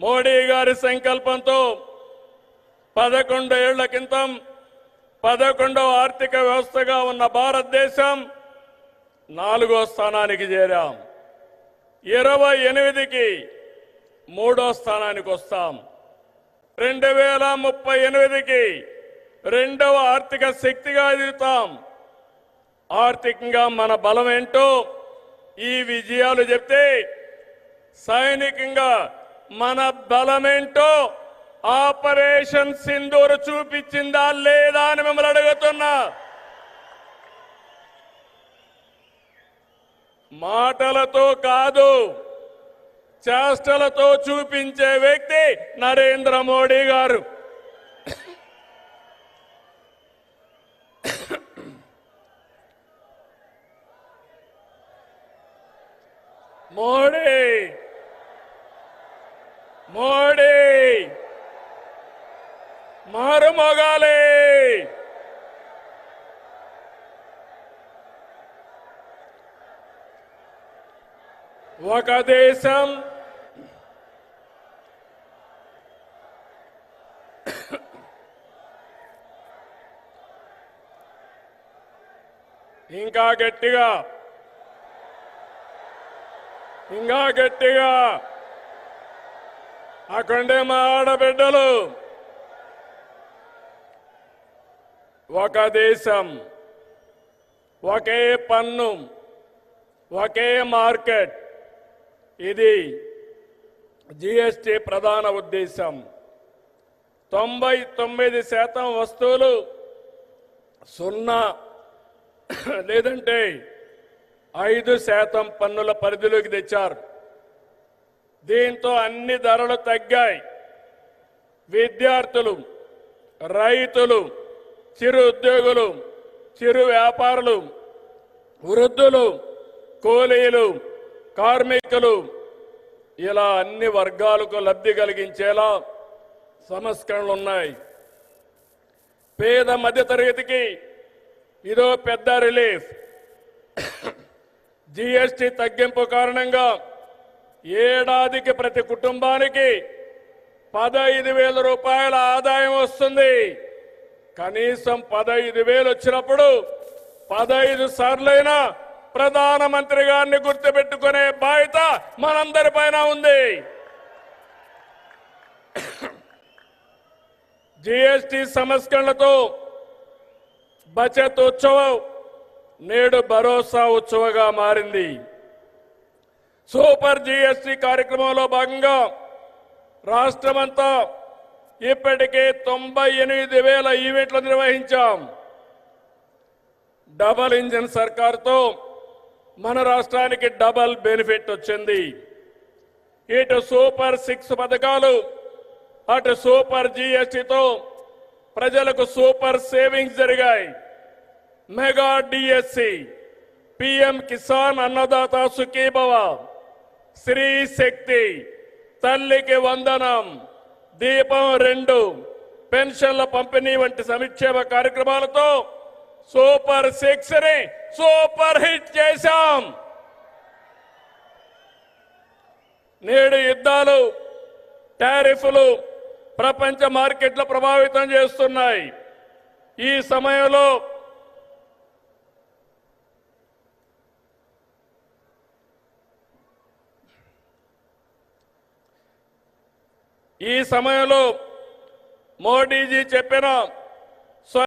మోడీ గారి సంకల్పంతో 11 ఏళ్ల క్రితం 11వ ఆర్థిక వ్యవస్థగా ఉన్న భారతదేశం 4వ స్థానానికి చేరాం. 28కి 3వ స్థానానికి వస్తాం. 2038కి 2వ ఆర్థిక శక్తిగా ఎదుగుతాం. ఆర్థికంగా మన బలం ఏంటో ఈ విజయాలు చెప్తే, సైనికంగా మన బలమేంటో ఆపరేషన్ సింధూర్ చూపించిందా లేదా అని మిమ్మల్ని అడుగుతున్నా. మాటలతో కాదు, చేష్టలతో చూపించే వ్యక్తి నరేంద్ర మోడీ గారు. మోడీ మోడీ మారుమోగాలి. ఒక దేశం ఇంకా గట్టిగా అక్కడే మా ఆడబిడ్డలు. ఒక దేశం, ఒకే పన్ను, ఒకే మార్కెట్, ఇది జీఎస్టీ ప్రధాన ఉద్దేశం. 99% వస్తువులు 0 లేదంటే 5% పన్నుల పరిధిలోకి తెచ్చారు. దీంతో అన్ని ధరలు తగ్గాయి. విద్యార్థులు, రైతులు, చిరు ఉద్యోగులు, చిరు వ్యాపారులు, వృద్ధులు, కూలీలు, కార్మికులు, ఇలా అన్ని వర్గాలకు లబ్ధి కలిగించేలా సంస్కరణలు ఉన్నాయి. పేద మధ్యతరగతికి ఇదో పెద్ద రిలీఫ్. జీఎస్టీ తగ్గింపు కారణంగా ఏడాదికి ప్రతి కుటుంబానికి 15,000 రూపాయల ఆదాయం వస్తుంది. కనీసం 15,000 వచ్చినప్పుడు 15 సార్లైనా ప్రధానమంత్రి గారిని గుర్తుపెట్టుకునే బాధ్యత మనందరిపైన ఉంది. జీఎస్టీ సంస్కరణలతో బచత్ ఉత్సవం నేడు భరోసా ఉత్సవంగా మారింది. సూపర్ జీఎస్టీ కార్యక్రమంలో భాగంగా రాష్ట్రమంతా ఇప్పటికే 98,000 ఈవెంట్లు నిర్వహించాం. డబల్ ఇంజిన్ సర్కార్తో మన రాష్ట్రానికి డబల్ బెనిఫిట్ వచ్చింది. ఇటు సూపర్ 6 పథకాలు, అటు సూపర్ జీఎస్టీతో ప్రజలకు సూపర్ సేవింగ్స్ జరిగాయి. Mega DSC, PM Kisan Annadata Sukhibhava, Shri శక్తి, తల్లికి వందనం, దీపం 2, పెన్షన్ల పంపిణీ వంటి సంక్షేమ కార్యక్రమాలతో సూపర్ 6ని సూపర్ హిట్ చేశాం. నేడు యుద్ధాలు, టారిఫ్లు ప్రపంచ మార్కెట్లు ప్రభావితం చేస్తున్నాయి. ఈ సమయంలో మోడీజీ చెప్పిన